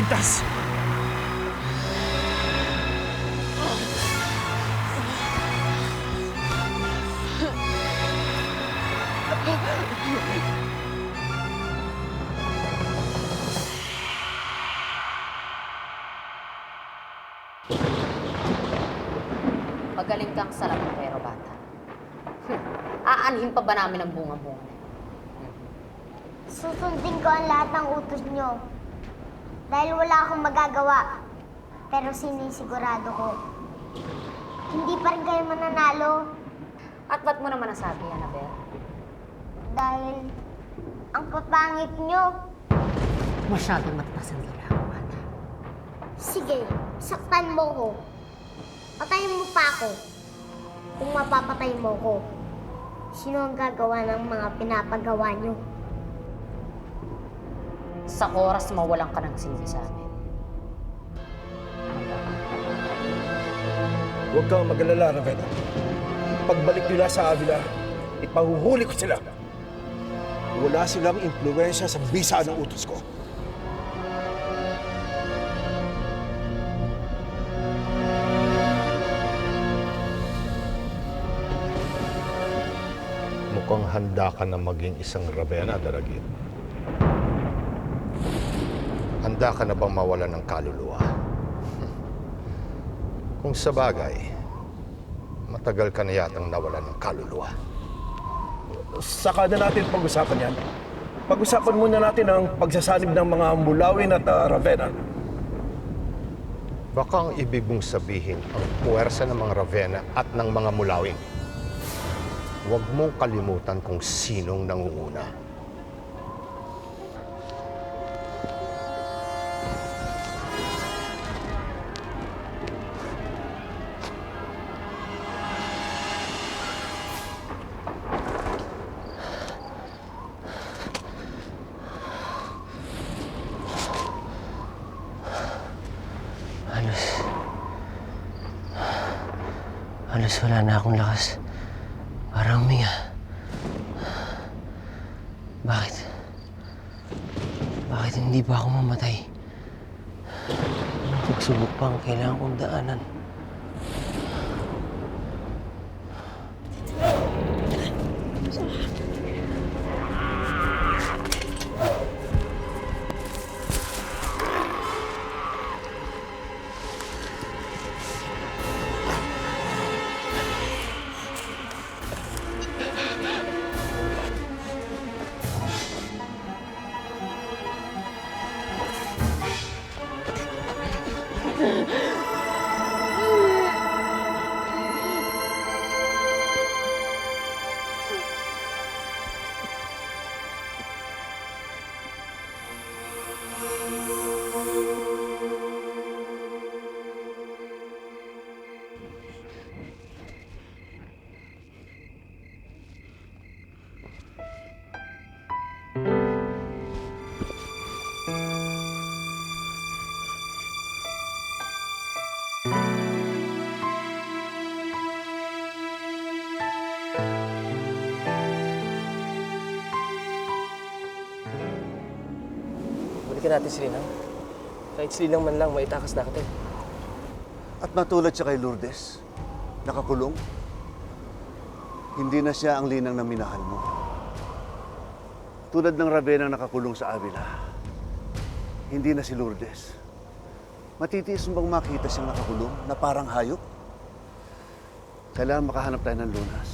ligtas. Magaling kang salamangrero, bata. Aanhin pa ba namin ang bunga-bunga na yun? Susundin ko ang lahat ng utos nyo. Dahil wala akong magagawa. Pero sinisigurado ko, hindi pa rin kayo mananalo. At ba't mo naman nasabi, Annabel? Dahil ang papangit nyo. Masyadong matatas ang ginagawa, bata. Sige, saktan mo ko. Patayin mo pa ako. Kung mapapatay mo ko, sino ang gagawa ng mga pinapagawa nyo? Sa oras mawalan ka ng silbi sa amin. Huwag kang mag-alala, Ravenna. Pagbalik nila sa Avila, ipahuhuli ko sila. Wala silang impluwensya sa bisa ng utos ko. Mukhang handa ka na maging isang Ravenna, Daragit. Handa ka na bang mawala ng kaluluwa? Kung sa bagay, matagal ka na yatang nawala ng kaluluwa. Saka na natin pag-usapan yan. Pag-usapan muna natin ang pagsasanib ng mga Mulawin at Ravenna. Baka ang ibig mong sabihin ang puwersa ng mga Ravenna at ng mga Mulawin. Huwag mong kalimutan kung sinong nangunguna. Halos wala na akong lakas. Parang huminga. Bakit? Bakit hindi ba ako mamatay? Anong pagsubok pa ang kailangan kong daanan? Balikan natin si Linang. Kahit si Linang man lang, maitakas natin. At matulad siya kay Lourdes, nakakulong. Hindi na siya ang Linang na minahal mo. Tulad ng Ravenna nakakulong sa Avila, hindi na si Lourdes. Matitiis mo bang makita siyang nakakulong na parang hayop? Kailangan makahanap tayo ng lunas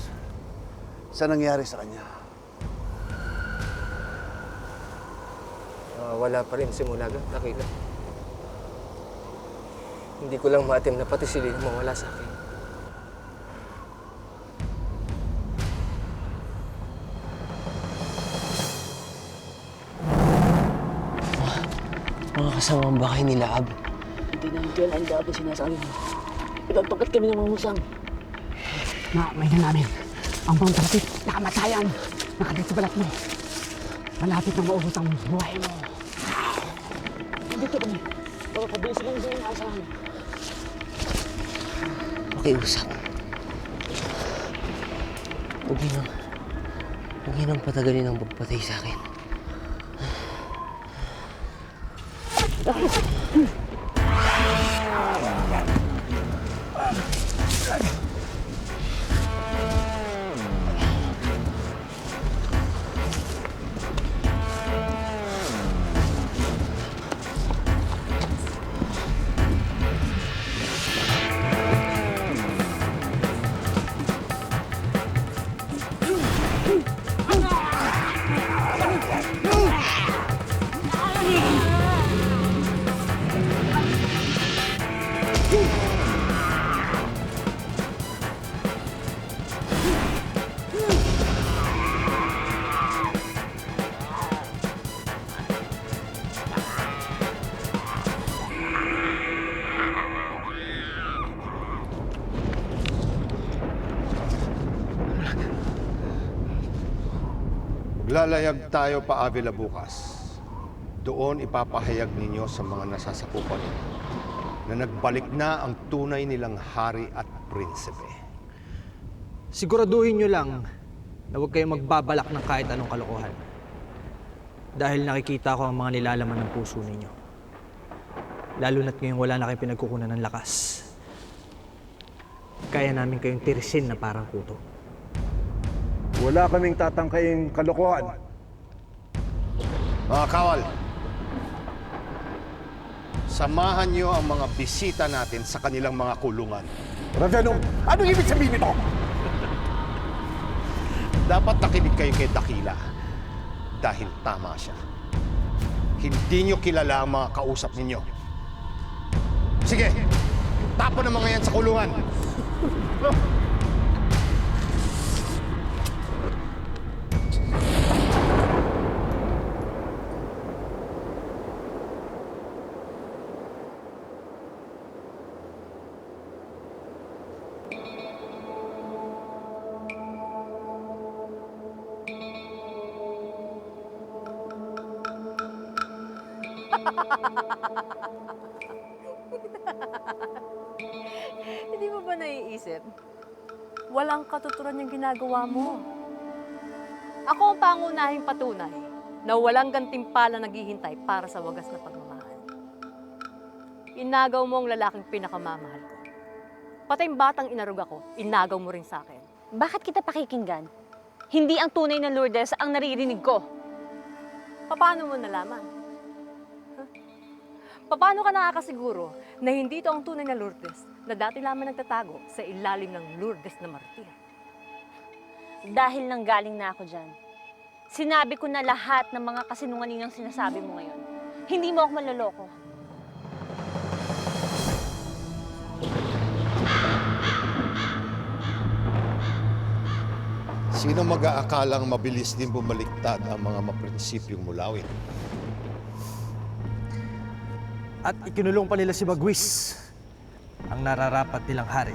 sa nangyari sa kanya. Wala pa rin si Mulaga, Dakila. Hindi ko lang maatim na pati si Linang mawala sa akin. Mga kasamang bahay nila, Ab. Hindi namin kailangan dapat sinasabi mo. Ipagpagkat kami ng mamusang. May na namin ang pangtalapit na kamatayan. Nakalit sa balat mo. Malapit na maubos ang buhay mo. Dito kami. Pagpabilis lang sa yung asahan. Pakiusap. Huwag nang patagalin ang pagpatay sa akin. Maglalayag tayo pa Avila bukas. Doon ipapahayag ninyo sa mga nasasakupan ninyo na nagbalik na ang tunay nilang hari at prinsipe. Siguraduhin nyo lang na huwag kayong magbabalak ng kahit anong kalokohan. Dahil nakikita ko ang mga nilalaman ng puso ninyo. Lalo na't ngayon wala na kayong pinagkukunan ng lakas. Kaya namin kayong tirisin na parang kuto. Wala kaming tatangkaing kalokohan. Mga kawal, samahan niyo ang mga bisita natin sa kanilang mga kulungan. Ravenong, anong ibig sabihin nito? Dapat nakinig kayo kay Dakila dahil tama siya. Hindi niyo kilala ang mga kausap ninyo. Sige, tapon ang mga yan sa kulungan. Hindi mo ba naiisip? Walang katuturan yung ginagawa mo. Ako ang pangunahing patunay na walang gantimpala naghihintay para sa wagas na pagmamahal. Inagaw mo ang lalaking pinakamamahal ko. Pati yung batang inaruga ko, inagaw mo rin sa akin. Bakit kita pakikinggan? Hindi ang tunay na Lourdes ang naririnig ko. Paano mo nalaman? Huh? Paano ka nakakasiguro na hindi ito ang tunay na Lourdes na dati lamang nagtatago sa ilalim ng Lourdes na martir? Dahil nanggaling na ako dyan. Sinabi ko na lahat ng mga kasinungalingang sinasabi mo ngayon. Hindi mo ako manloloko. Sino mag-aakalang mabilis din bumaliktad ang mga maprinsipyong mulawin? At ikinulong pa nila si Bagwis, ang nararapat nilang hari.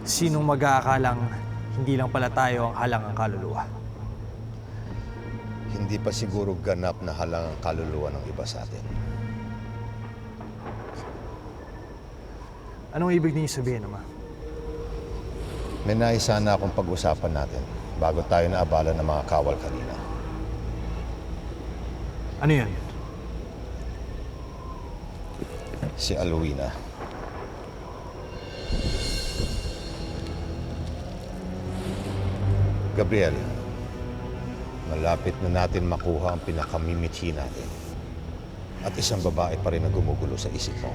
Sinong mag-aakalang hindi lang pala tayo ang halangang kaluluwa? Hindi pa siguro ganap na halang ang kaluluwa ng iba sa atin. Anong ibig niyo sabihin, Ama? May nais sana akong pag-usapan natin bago tayo naabala ng mga kawal kanina. Ano yan? Si Alwina. Gabriel, malapit na natin makuha ang pinakamimithi natin. At isang babae pa rin na gumugulo sa isip mo.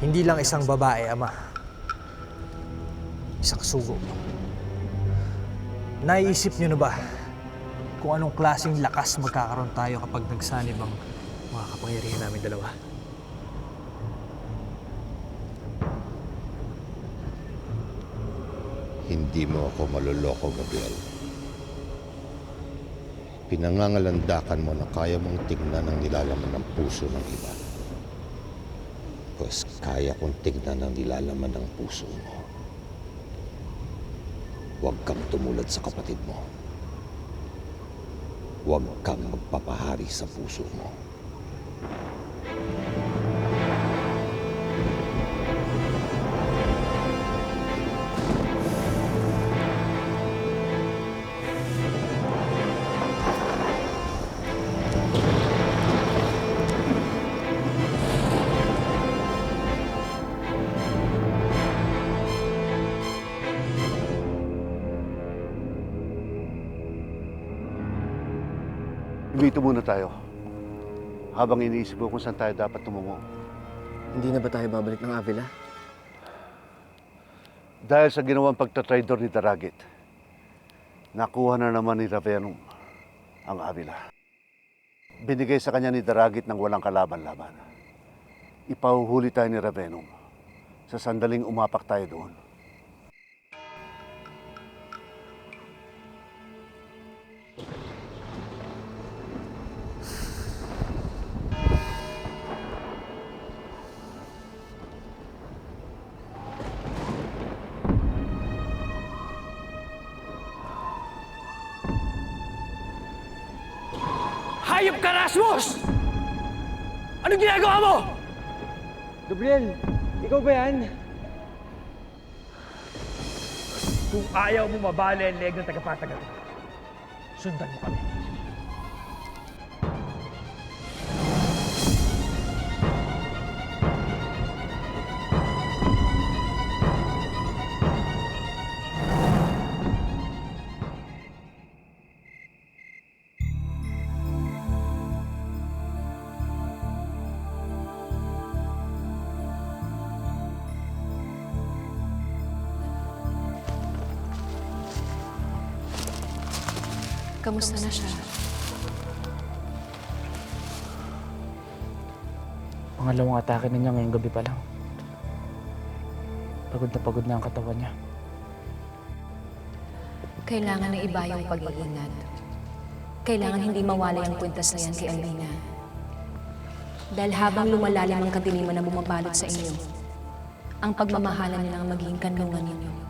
Hindi lang isang babae, Ama. Isang sugo. Naiisip niyo na ba kung anong klaseng lakas magkakaroon tayo kapag nagsanib ang mga kapangyarihan namin dalawa? Hindi mo ako maloloko, Gabriel. Pinangangalandakan mo na kaya mong tignan ang nilalaman ng puso ng iba. Pues kaya kong tignan ang nilalaman ng puso mo. Huwag kang tumulad sa kapatid mo. Huwag kang magpapahari sa puso mo. Lumito muna tayo. Habang iniisip ko kung saan tayo dapat tumungo. Hindi na ba tayo babalik ng Avila? Dahil sa ginawang pagtatraidor ni Daragit, nakuha na naman ni Ravenum ang Avila. Binigay sa kanya ni Daragit ng walang kalaban-laban. Ipahuhuli tayo ni Ravenum sa sandaling umapak tayo doon. Hayop ka, Rasmus! Anong ginagawa mo? Gabriel, ikaw ba yan? Kung ayaw mo mabali ang leg ng tagapatagal, sundan mo kami. Kamusta na siya? Pangalawang atake na niya ngayong gabi pa lang. Pagod na ang katawan niya. Kailangan na iba yung pag-iingat. Kailangan hindi mawala ang kwintas na yan kay Alvina. Dahil habang lumalalim ang kadiliman na bumabalot sa inyo, ang pagmamahalan nila ang magiging kanlungan ninyo.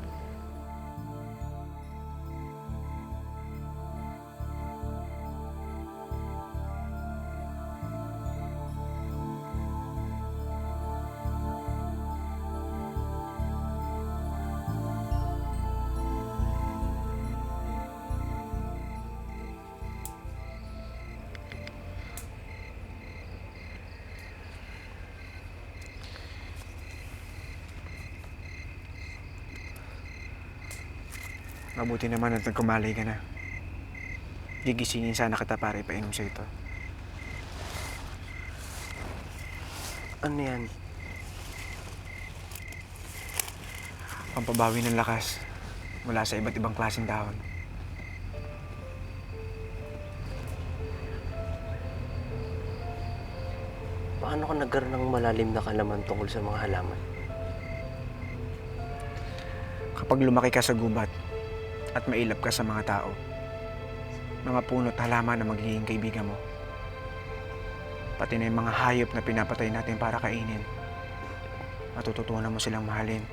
Mabuti naman at nagkumalay ka na. Gigisingin sana kita para ipainom siya ito. Ano yan? Pampabawi ng lakas mula sa iba't ibang klaseng dahon. Paano ka nagkaroon ng malalim na kalaman tungkol sa mga halaman? Kapag lumaki ka sa gubat at mailap ka sa mga tao, mga puno at halaman na magiging kaibigan mo. Pati na yung mga hayop na pinapatay natin para kainin. Matututunan mo silang mahalin.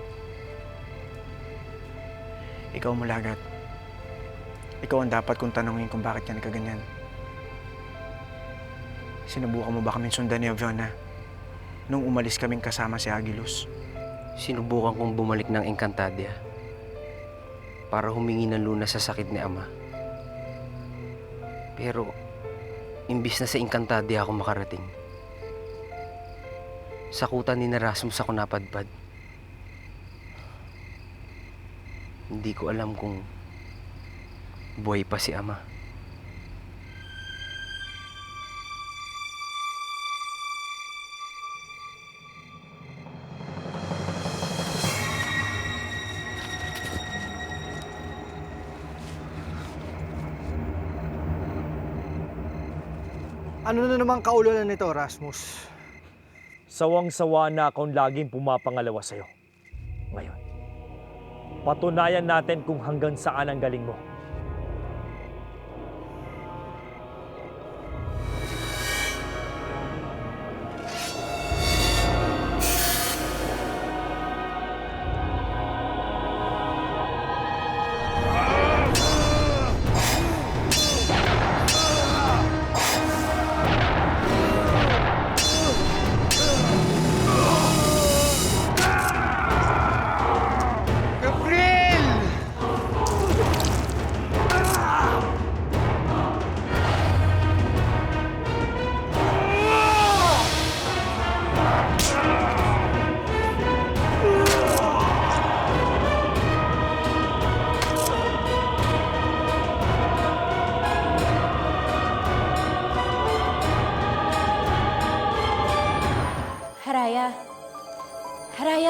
Ikaw Mulagat. Ikaw ang dapat kong tanungin kung bakit yan nagkaganyan. Sinubukan mo ba kaming sundan ni Aviona nung umalis kaming kasama si Agilus? Sinubukan kong bumalik ng Encantadia para humingi ng lunas sa sakit ni Ama. Pero, imbis na sa Encantadia ako makarating, sa kuta ni Erasmus ako napadpad. Hindi ko alam kung buhay pa si Ama. Ano na namang kaulanan nito, Rasmus? Sawang-sawa na akong laging pumapangalawa sa'yo. Ngayon, patunayan natin kung hanggang saan ang galing mo.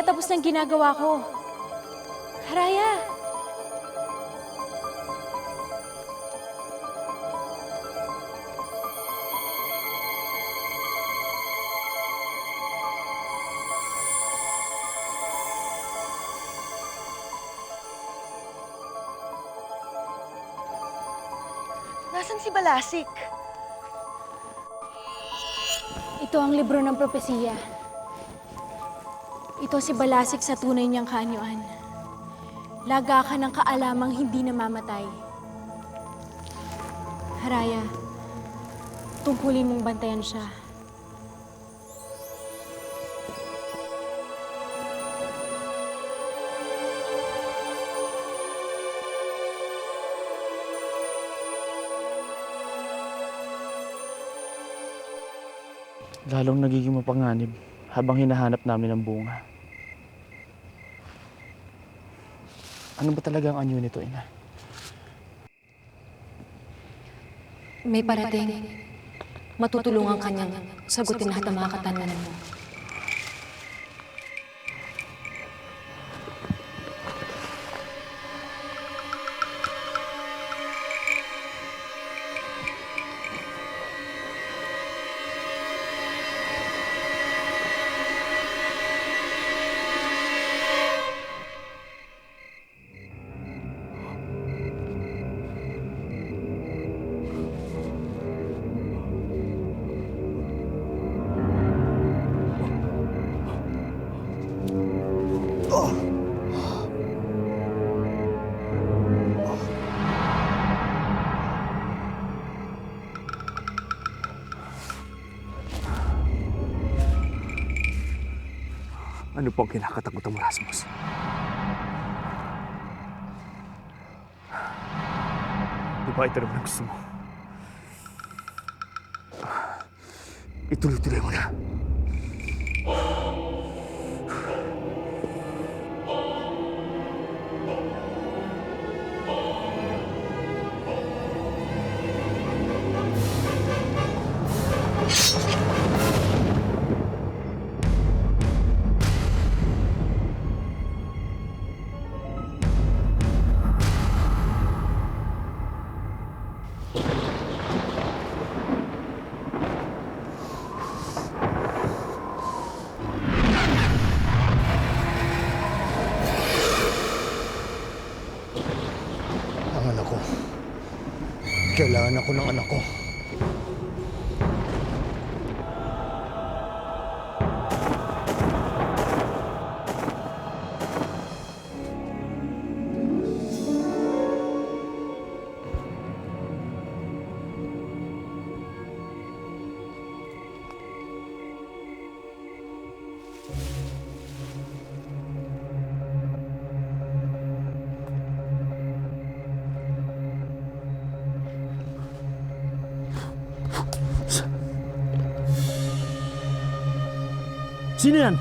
tapos na ang ginagawa ko. Haraya! Nasaan si Balasik? Ito ang libro ng propesiya. Ito si Balasik sa tunay niyang kaanyuan. Lagakan ng kaalamang hindi namamatay. Haraya, tungkulin mong bantayan siya. Lalong nagiging mapanganib habang hinahanap namin ang bunga. Ano ba talaga ang anyo nito, Ina? May parating. Matutulungan kanyang sagutin lahat ng mga katanungan mo. Ano po ang kinakatakutan mo, Rasmus? Di ba ito naman ang gusto mo? Ituloy-tuloy mo na. Kailangan ako ng anak ko. Sino yan?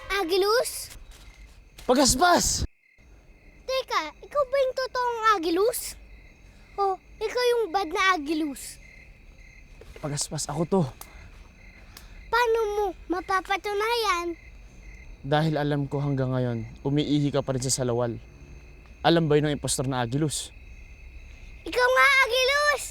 Agilus? Pagaspas! Teka, ikaw ba yung totoong Agilus? O, ikaw yung bad na Agilus? Pagaspas, ako to. Paano mo mapapatunayan? Dahil alam ko hanggang ngayon, umiihi ka pa rin sa salawal. Alam ba yun ng impostor na Agilus? Ikaw nga, Agilus!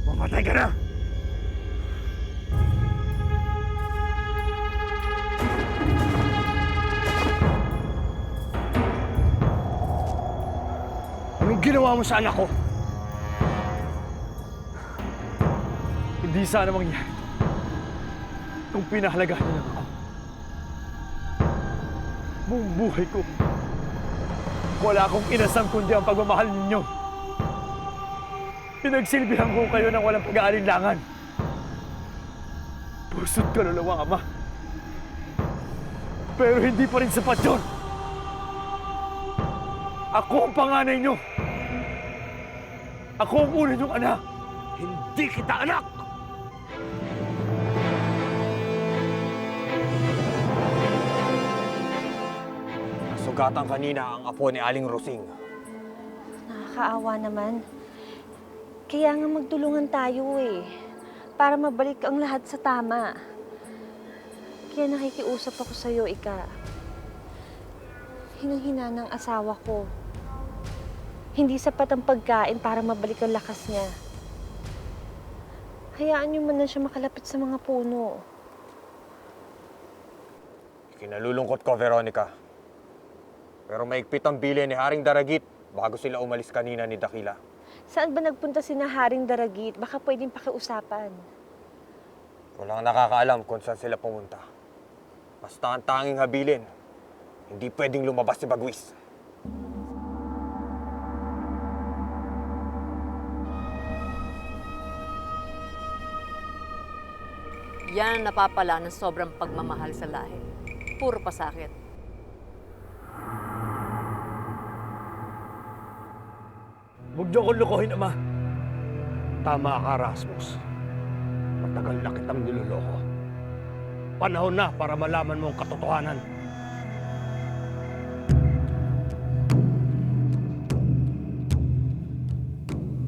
Mamatay ka na! Anong ginawa mo sa anak ko? Hindi sana mangyari kung pinahalagahan niyo lang ako. Buong buhay ko, wala akong inasam kundi ang pagmamahal ninyo. Pinagsilbihan ko kayo ng walang pag-aalinlangan. Puso't kaluluwang ama. Pero hindi pa rin sapat yun. Ako ang panganay nyo. Ako ang una nyong anak. Hindi kita anak! sugatan kanina ang apo ni Aling Rosing. Nakakaawa naman. Kaya nga magtulungan tayo eh. Para mabalik ang lahat sa tama. Kaya nakikiusap ako sa'yo, Ika. Hinang-hina ng asawa ko. Hindi sapat ang pagkain para mabalik ang lakas niya. Hayaan niyo man na siya makalapit sa mga puno. Kinalulungkot ko, Veronica. Pero maigpit ang bili ni Haring Daragit bago sila umalis kanina ni Dakila. Saan ba nagpunta si Haring Daragit? Baka pwedeng pakiusapan. Walang nakakaalam kung saan sila pumunta. Basta ang tanging habilin, hindi pwedeng lumabas si Bagwis. Yan ang napapala ng sobrang pagmamahal sa lahi. Puro pasakit. Huwag niyo akong lukohin, Ama. Tama ka, Rasmus. Matagal na kitang niloloko. Panahon na para malaman mo ang katotohanan.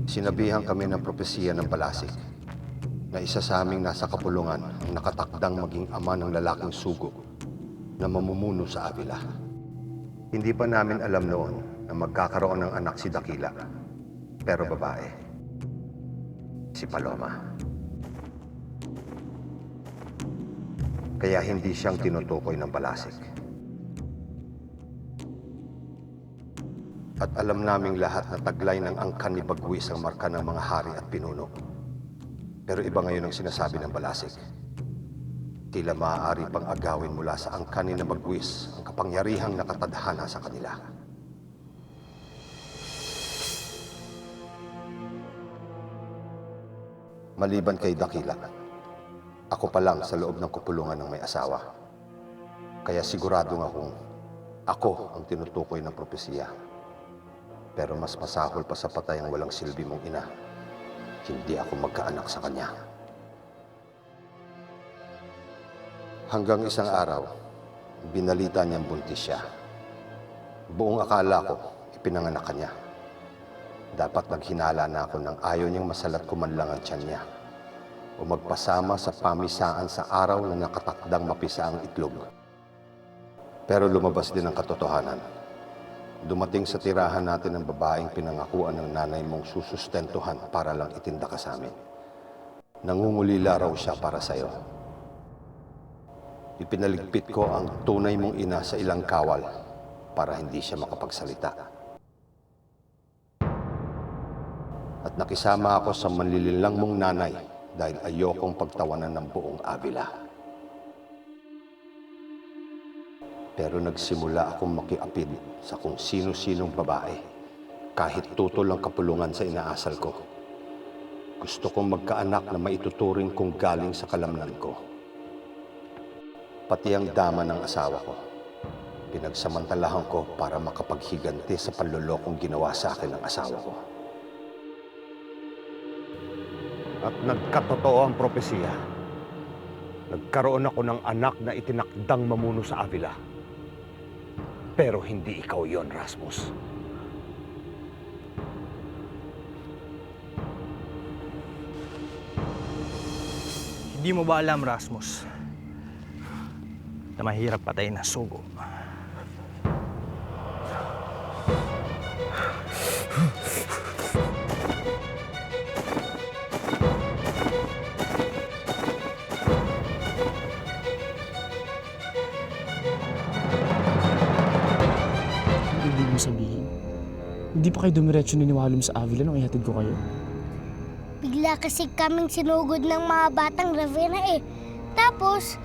Sinabihan kami ng propesiya ng Balasik na isa sa aming nasa kapulungan ang nakatakdang maging ama ng lalaking sugo na mamumuno sa Avila. Hindi pa namin alam noon na magkakaroon ng anak si Dakila, pero babae. Si Paloma. Kaya hindi siyang tinutukoy ng Balasik. At alam naming lahat na taglay ng angkan ni Bagwis ang marka ng mga hari at pinuno. Pero iba ngayon ang sinasabi ng Balasik. Tila maaari pang agawin mula sa angkan ni Bagwis ang kapangyarihang nakatadhana sa kanila. Maliban kay Dakila, ako pa lang sa loob ng kupulungan ng may asawa. Kaya siguradong ako ang tinutukoy ng propesiya. Pero mas masahol pa sa patay ang walang silbi mong ina. Hindi ako magkaanak sa kanya. Hanggang isang araw, binalita niyang buntis siya. Buong akala ko, ipinanganak ka niya. Dapat naghinala na ako nang ayaw niyang masalat ko man lang ang tiyan niya. O magpasama sa pamisaan sa araw na nakatakdang mapisa ang itlog. Pero lumabas din ang katotohanan. Dumating sa tirahan natin ang babaeng pinangakuan ng nanay mong susustentuhan para lang itinda ka sa amin. Nangungulila raw siya para sa'yo. Ipinaligpit ko ang tunay mong ina sa ilang kawal para hindi siya makapagsalita. At nakisama ako sa manlililang mong nanay dahil ayokong pagtawanan ng buong Avila. Pero nagsimula akong makiapid sa kung sino-sinong babae, kahit tutol ang kapulungan sa inaasal ko. Gusto kong magkaanak na maituturing kong galing sa kalamnan ko. Pati ang dama ng asawa ko, pinagsamantalahan ko para makapaghiganti sa panlolokong ginawa sa akin ng asawa ko. At nagkatotoo ang propesiya. Nagkaroon ako ng anak na itinakdang mamuno sa Avila. Pero hindi ikaw yon, Rasmus. Hindi mo ba alam, Rasmus, na mahirap patayin ng sugo? Ibig mo sabihin, hindi pa kayo dumiretso niniwalom sa Avila nung ihatid ko kayo? Bigla kasi kaming sinugod ng mga batang Ravenna eh. Tapos,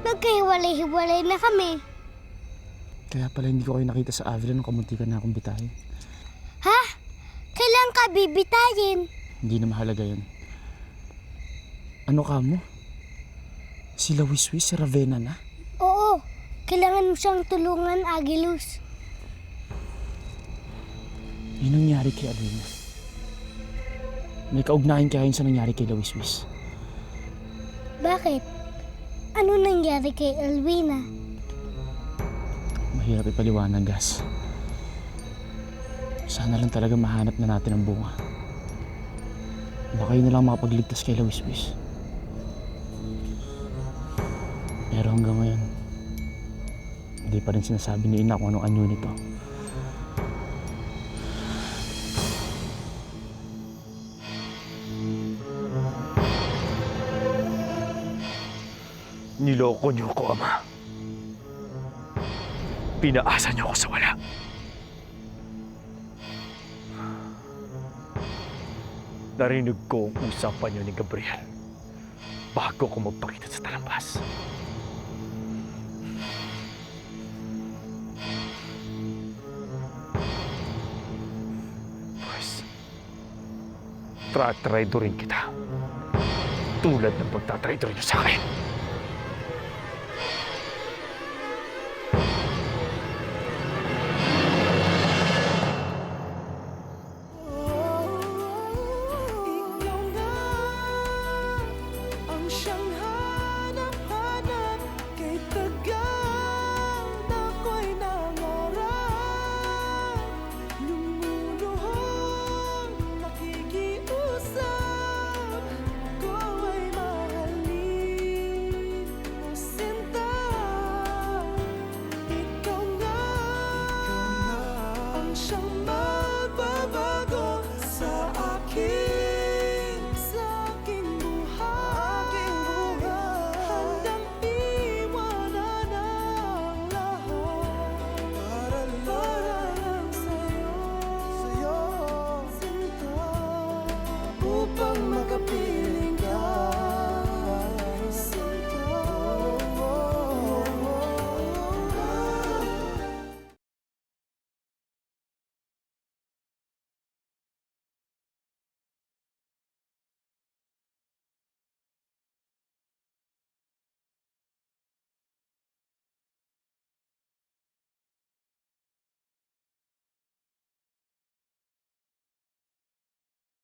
nagkahiwalay-hiwalay na kami. Kaya pala hindi ko kayo nakita sa Avila nung kamuntikan na akong bitahin. Ha? Kailan ka bibitayin? Hindi na mahalaga yun. Ano ka mo? Si Lawiswis, si Ravenna na? Oo. Kailangan mo siyang tulungan, Agilus. Yung nangyari kay Alwina. May kaugnayan kaya yun sa nangyari kay Lawiswis. Bakit? Ano nangyari kay Alwina? Mahirap ipaliwanag, Gas. Sana lang talaga mahanap na natin ang bunga. Baka yun na lang makapagligtas kay Lawiswis. Pero hanggang ngayon, hindi pa rin sinasabi ni Ina kung anong anyo nito. Niloko niyo ko, Ama. Pinaasa niyo ako sa wala. Narinig ko ang usapan niyo ni Gabriel bago ko magpakita sa talambas. Pues, tatraidorin kita. Tulad ng pagtatraidorin niyo sa akin.